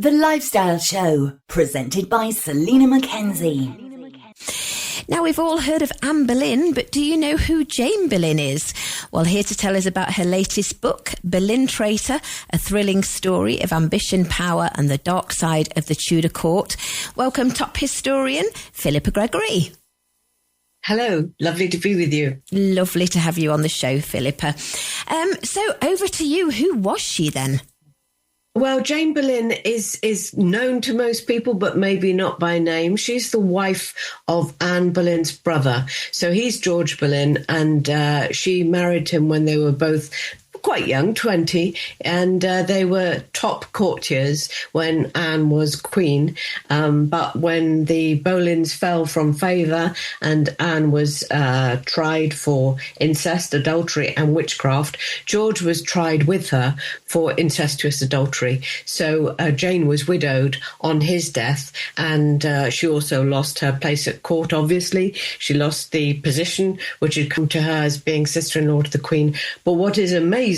The Lifestyle Show, presented by Selena Mackenzie. Now, we've all heard of Anne Boleyn, but do you know who Jane Boleyn is? Well, here to tell us about her latest book, Boleyn Traitor, a thrilling story of ambition, power and the dark side of the Tudor court. Welcome, top historian, Philippa Gregory. Hello, lovely to be with you. Lovely to have you on the show, Philippa. So over to you. Who was she then? Well, Jane Boleyn is known to most people, but maybe not by name. She's the wife of Anne Boleyn's brother. So he's George Boleyn, and she married him when they were both quite young, 20, and they were top courtiers when Anne was queen. But when the Boleyns fell from favour and Anne was tried for incest, adultery and witchcraft, George was tried with her for incestuous adultery. So Jane was widowed on his death, and she also lost her place at court, obviously. She lost the position which had come to her as being sister-in-law to the Queen. But what is amazing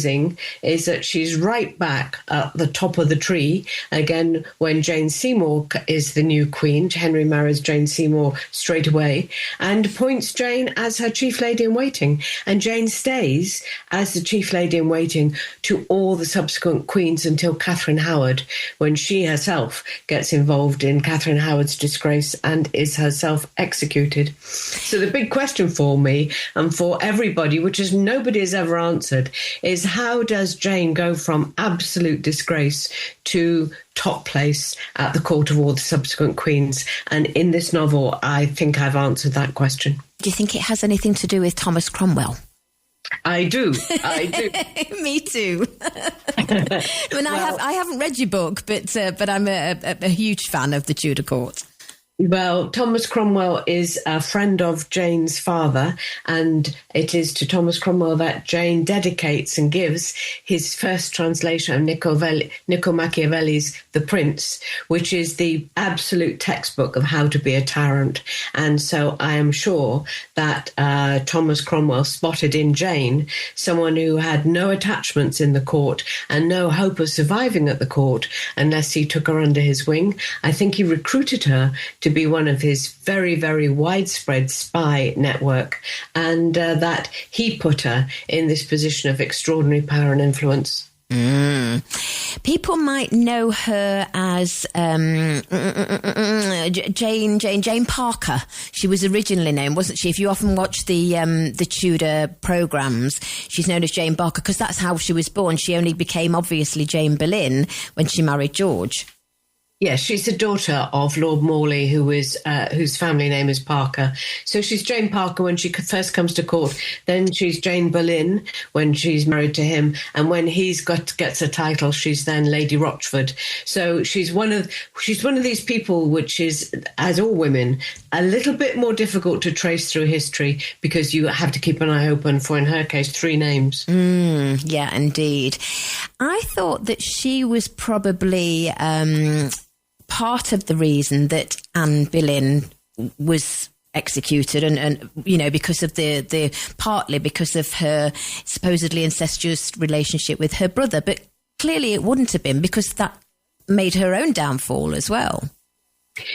is that she's right back at the top of the tree again when Jane Seymour is the new queen. Henry marries Jane Seymour straight away and appoints Jane as her chief lady in waiting. And Jane stays as the chief lady in waiting to all the subsequent queens until Catherine Howard, when she herself gets involved in Catherine Howard's disgrace and is herself executed. So the big question for me and for everybody, which is nobody has ever answered, is how does Jane go from absolute disgrace to top place at the court of all the subsequent queens? And in this novel, I think I've answered that question. Do you think it has anything to do with Thomas Cromwell? I do. Me too. I haven't read your book, but I'm a huge fan of the Tudor court. Well, Thomas Cromwell is a friend of Jane's father, and it is to Thomas Cromwell that Jane dedicates and gives his first translation of Nicco Machiavelli's The Prince, which is the absolute textbook of how to be a tyrant. And so I am sure that Thomas Cromwell spotted in Jane someone who had no attachments in the court and no hope of surviving at the court unless he took her under his wing. I think he recruited her to be one of his very, very widespread spy network, and that he put her in this position of extraordinary power and influence. People might know her as Jane Parker. She was originally known, wasn't she? If you often watch the Tudor programmes, she's known as Jane Parker because that's how she was born. She only became obviously Jane Boleyn when she married George. Yes, she's the daughter of Lord Morley, whose family name is Parker. So she's Jane Parker when she first comes to court. Then she's Jane Boleyn when she's married to him. And when gets a title, she's then Lady Rochford. So she's one of these people which is, as all women, a little bit more difficult to trace through history because you have to keep an eye open for, in her case, 3 names. Yeah, indeed. I thought that she was probably part of the reason that Anne Boleyn was executed and you know, because of partly because of her supposedly incestuous relationship with her brother, but clearly it wouldn't have been because that made her own downfall as well.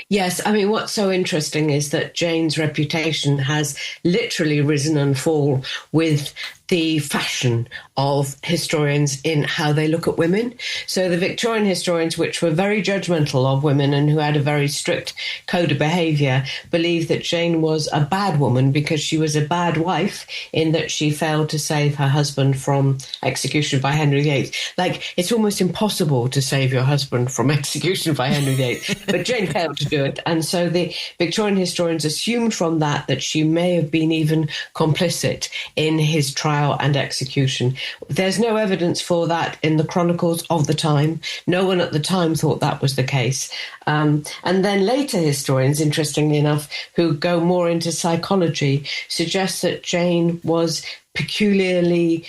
Yes, I mean, what's so interesting is that Jane's reputation has literally risen and fallen with the fashion of historians in how they look at women. So the Victorian historians, which were very judgmental of women and who had a very strict code of behaviour, believed that Jane was a bad woman because she was a bad wife in that she failed to save her husband from execution by Henry VIII. Like, it's almost impossible to save your husband from execution by Henry VIII, but Jane failed to do it. And so the Victorian historians assumed from that she may have been even complicit in his trial and execution. There's no evidence for that in the chronicles of the time. No one at the time thought that was the case. And then later historians, interestingly enough, who go more into psychology, suggest that Jane was peculiarly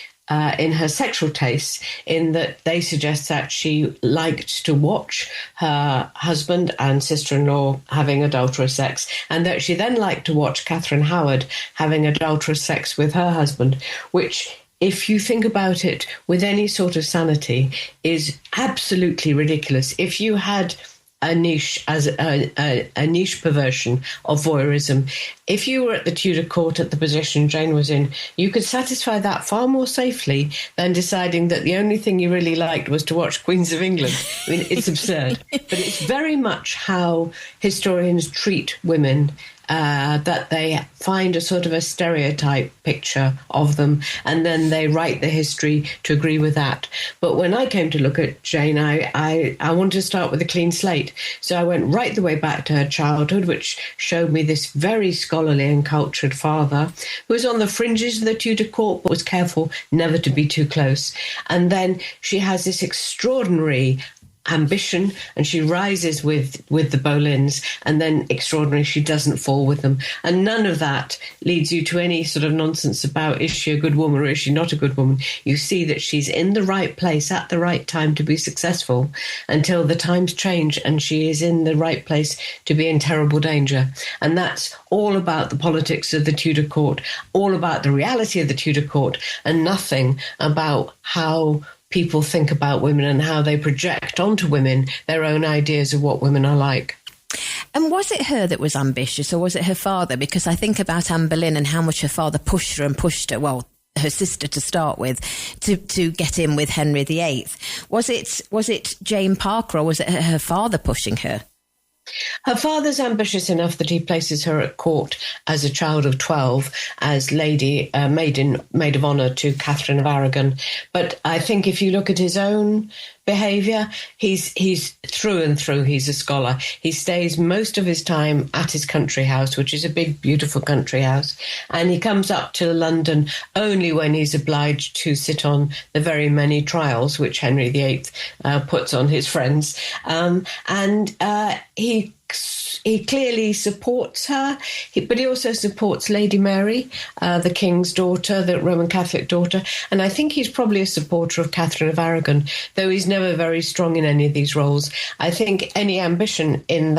in her sexual tastes, in that they suggest that she liked to watch her husband and sister-in-law having adulterous sex, and that she then liked to watch Catherine Howard having adulterous sex with her husband, which if you think about it with any sort of sanity, is absolutely ridiculous. If you had a niche as a niche perversion of voyeurism, if you were at the Tudor court at the position Jane was in, you could satisfy that far more safely than deciding that the only thing you really liked was to watch Queens of England. I mean, it's absurd, but it's very much how historians treat women. That they find a sort of a stereotype picture of them, and then they write the history to agree with that. But when I came to look at Jane, I wanted to start with a clean slate. So I went right the way back to her childhood, which showed me this very scholarly and cultured father who was on the fringes of the Tudor court, but was careful never to be too close. And then she has this extraordinary ambition, and she rises with the Boleyns, and then extraordinary, she doesn't fall with them. And none of that leads you to any sort of nonsense about, is she a good woman or is she not a good woman? You see that she's in the right place at the right time to be successful, until the times change and she is in the right place to be in terrible danger. And that's all about the politics of the Tudor court, all about the reality of the Tudor court, and nothing about how people think about women and how they project onto women their own ideas of what women are like. And was it her that was ambitious, or was it her father? Because I think about Anne Boleyn and how much her father pushed her, well, her sister to start with, to get in with Henry VIII. Was it Jane Parker, or was it her father pushing her? Her father's ambitious enough that he places her at court as a child of 12 as maid of honour to Catherine of Aragon. But I think if you look at his own behaviour, he's through and through, he's a scholar. He stays most of his time at his country house, which is a big, beautiful country house. And he comes up to London only when he's obliged to sit on the very many trials which Henry VIII puts on his friends. He clearly supports her, but he also supports Lady Mary, the King's daughter, the Roman Catholic daughter. And I think he's probably a supporter of Catherine of Aragon, though he's never very strong in any of these roles. I think any ambition in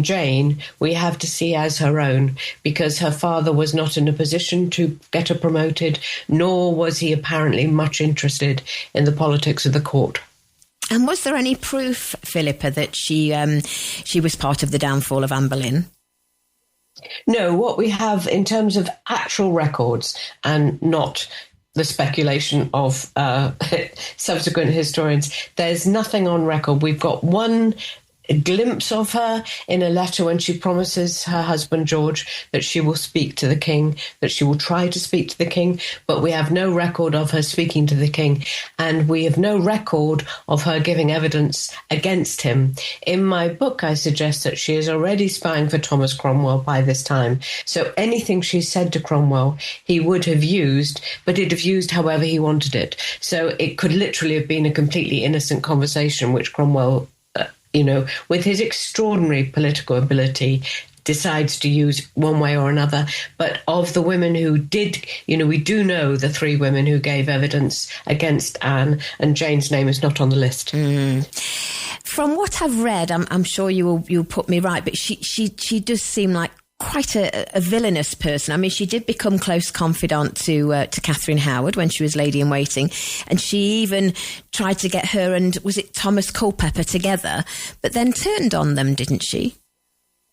Jane, we have to see as her own, because her father was not in a position to get her promoted, nor was he apparently much interested in the politics of the court. And was there any proof, Philippa, that she was part of the downfall of Anne Boleyn? No, what we have in terms of actual records, and not the speculation of subsequent historians, there's nothing on record. We've got one glimpse of her in a letter when she promises her husband George that she will speak to the king, that she will try to speak to the king, but we have no record of her speaking to the king, and we have no record of her giving evidence against him. In my book, I suggest that she is already spying for Thomas Cromwell by this time, so anything she said to Cromwell, he would have used, but he'd have used however he wanted it. So it could literally have been a completely innocent conversation, which Cromwell, with his extraordinary political ability, decides to use one way or another. But of the women who did, we do know the 3 women who gave evidence against Anne, and Jane's name is not on the list. From what I've read, I'm sure you'll put me right, but she does seem like quite a villainous person. I mean, she did become close confidant to Catherine Howard when she was lady in waiting, and she even tried to get her and, was it Thomas Culpeper, together, but then turned on them, didn't she?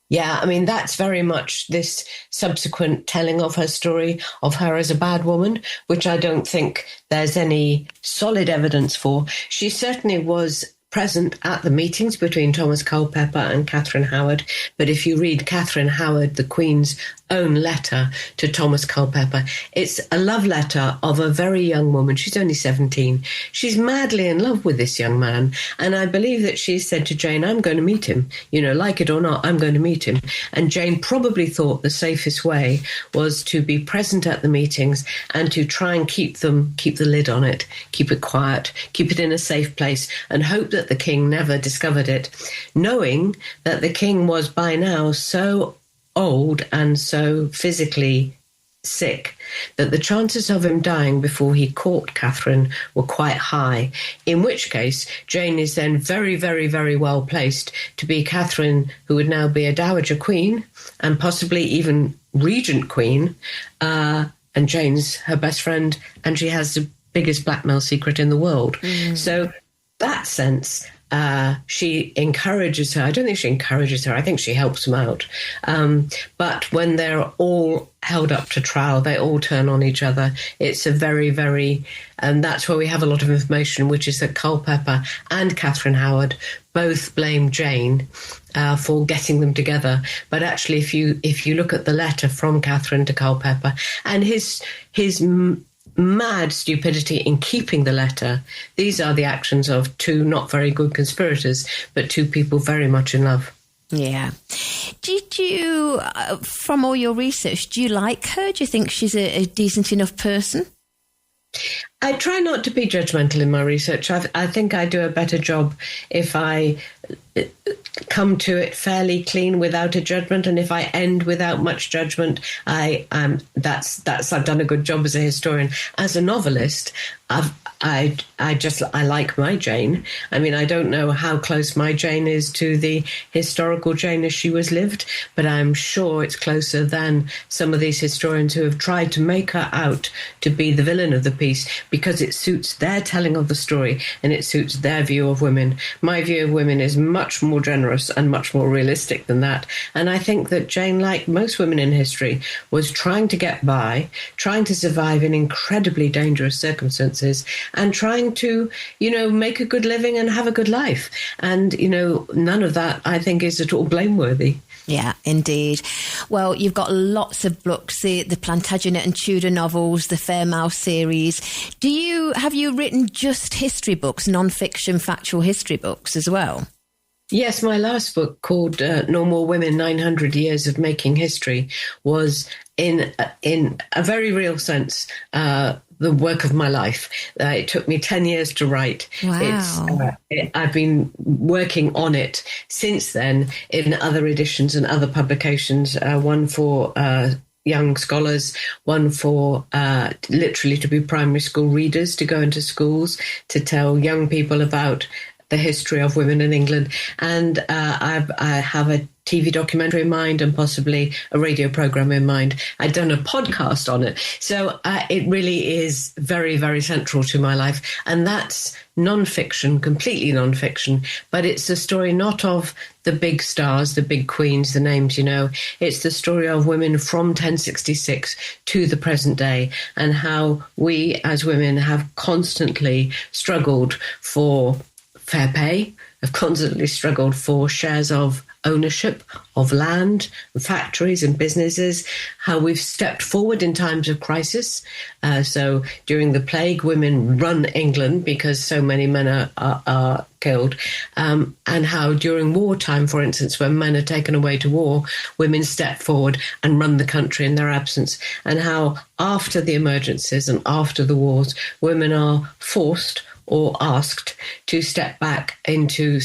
Yeah, I mean, that's very much this subsequent telling of her story, of her as a bad woman, which I don't think there's any solid evidence for. She certainly was present at the meetings between Thomas Culpeper and Catherine Howard. But if you read Catherine Howard, the Queen's own letter to Thomas Culpeper, it's a love letter of a very young woman. She's only 17. She's madly in love with this young man. And I believe that she said to Jane, I'm going to meet him. Like it or not, I'm going to meet him. And Jane probably thought the safest way was to be present at the meetings and to try and keep the lid on it, keep it quiet, keep it in a safe place, and hope that the king never discovered it, knowing that the king was by now so old and so physically sick that the chances of him dying before he caught Catherine were quite high, in which case Jane is then very, very, very well placed to be Catherine, who would now be a dowager queen and possibly even regent queen, and Jane's her best friend, and she has the biggest blackmail secret in the world. So that sense, she encourages her. I don't think she encourages her. I think she helps them out. But when they're all held up to trial, they all turn on each other. It's a very, very, and that's where we have a lot of information, which is that Culpeper and Catherine Howard both blame Jane for getting them together. But actually, if you look at the letter from Catherine to Culpeper and his mad stupidity in keeping the letter, these are the actions of two not very good conspirators, but two people very much in love. Yeah. Did you, from all your research, do you like her? Do you think she's a decent enough person? I try not to be judgmental in my research. I think I do a better job if I come to it fairly clean without a judgment, and if I end without much judgment, I've done a good job as a historian. As a novelist, I like my Jane. I mean, I don't know how close my Jane is to the historical Jane as she was lived, but I'm sure it's closer than some of these historians who have tried to make her out to be the villain of the piece, because it suits their telling of the story and it suits their view of women. My view of women is much more generous and much more realistic than that. And I think that Jane, like most women in history, was trying to get by, trying to survive in incredibly dangerous circumstances, and trying to, make a good living and have a good life. And, none of that, I think, is at all blameworthy. Yeah, indeed. Well, you've got lots of books, the Plantagenet and Tudor novels, the Fair Mouse series. Have you written just history books, non-fiction, factual history books as well? Yes, my last book, called No More Women, 900 Years of Making History, was in a very real sense the work of my life. It took me 10 years to write. Wow. I've been working on it since then in other editions and other publications, one for young scholars, one for literally to be primary school readers, to go into schools, to tell young people about the history of women in England. And I have a TV documentary in mind and possibly a radio program in mind. I'd done a podcast on it. So it really is very, very central to my life. And that's non-fiction, completely non-fiction. But it's the story not of the big stars, the big queens, the names, It's the story of women from 1066 to the present day, and how we as women have constantly struggled for fair pay, have constantly struggled for shares of ownership of land, factories and businesses, how we've stepped forward in times of crisis. So during the plague, women run England because so many men are killed. And how during wartime, for instance, when men are taken away to war, women step forward and run the country in their absence. And how after the emergencies and after the wars, women are forced or asked to step back into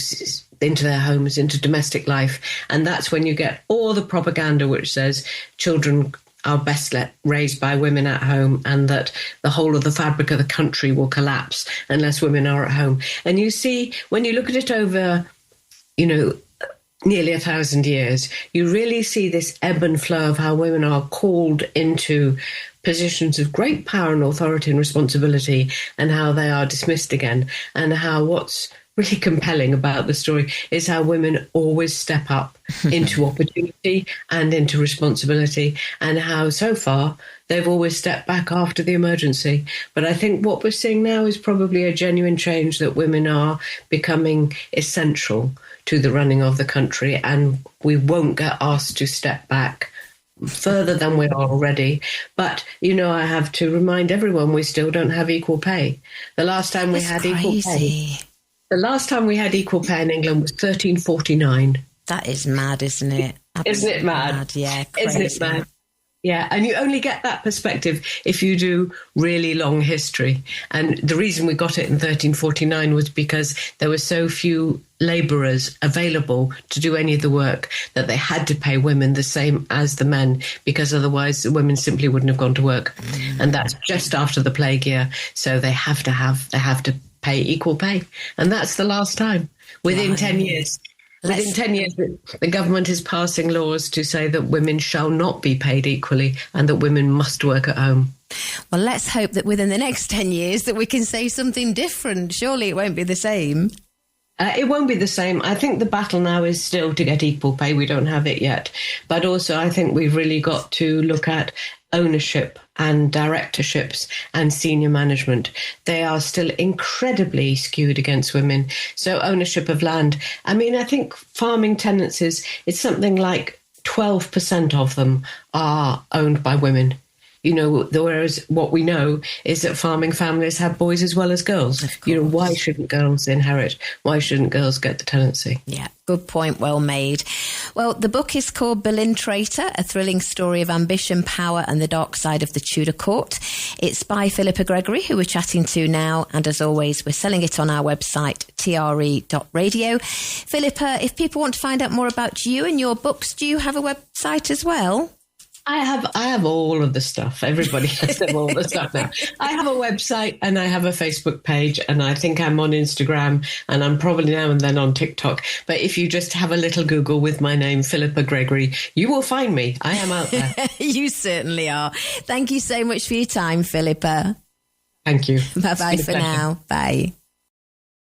their homes, into domestic life. And that's when you get all the propaganda which says children are best raised by women at home, and that the whole of the fabric of the country will collapse unless women are at home. And you see, when you look at it over, nearly 1,000 years, you really see this ebb and flow of how women are called into positions of great power and authority and responsibility, and how they are dismissed again, and how what's really compelling about the story is how women always step up into opportunity and into responsibility, and how so far they've always stepped back after the emergency. But I think what we're seeing now is probably a genuine change, that women are becoming essential to the running of the country, and we won't get asked to step back further than we are already. But, I have to remind everyone we still don't have equal pay. The last time we had equal pay in England was 1349. That is mad, isn't it? Isn't it mad? Yeah, crazy. Isn't it mad? Yeah, and you only get that perspective if you do really long history. And the reason we got it in 1349 was because there were so few labourers available to do any of the work that they had to pay women the same as the men, because otherwise the women simply wouldn't have gone to work. And that's just after the plague year. So they have to pay equal pay. And that's the last time. Within 10 years. Within 10 years, the government is passing laws to say that women shall not be paid equally and that women must work at home. Well, let's hope that within the next 10 years that we can say something different. Surely it won't be the same. It won't be the same. I think the battle now is still to get equal pay. We don't have it yet. But also, I think we've really got to look at ownership and directorships and senior management. They are still incredibly skewed against women. So ownership of land. I mean, I think farming tenancies, it's something like 12% of them are owned by women. You know, whereas what we know is that farming families have boys as well as girls. You know, why shouldn't girls inherit? Why shouldn't girls get the tenancy? Yeah, good point, well made. Well, the book is called Boleyn Traitor, a thrilling story of ambition, power and the dark side of the Tudor court. It's by Philippa Gregory, who we're chatting to now. And as always, we're selling it on our website, tre.radio. Philippa, if people want to find out more about you and your books, do you have a website as well? I have all of the stuff. Everybody has them all the stuff now. I have a website and I have a Facebook page, and I think I'm on Instagram, and I'm probably now and then on TikTok. But if you just have a little Google with my name, Philippa Gregory, you will find me. I am out there. You certainly are. Thank you so much for your time, Philippa. Thank you. Bye-bye for now. Bye.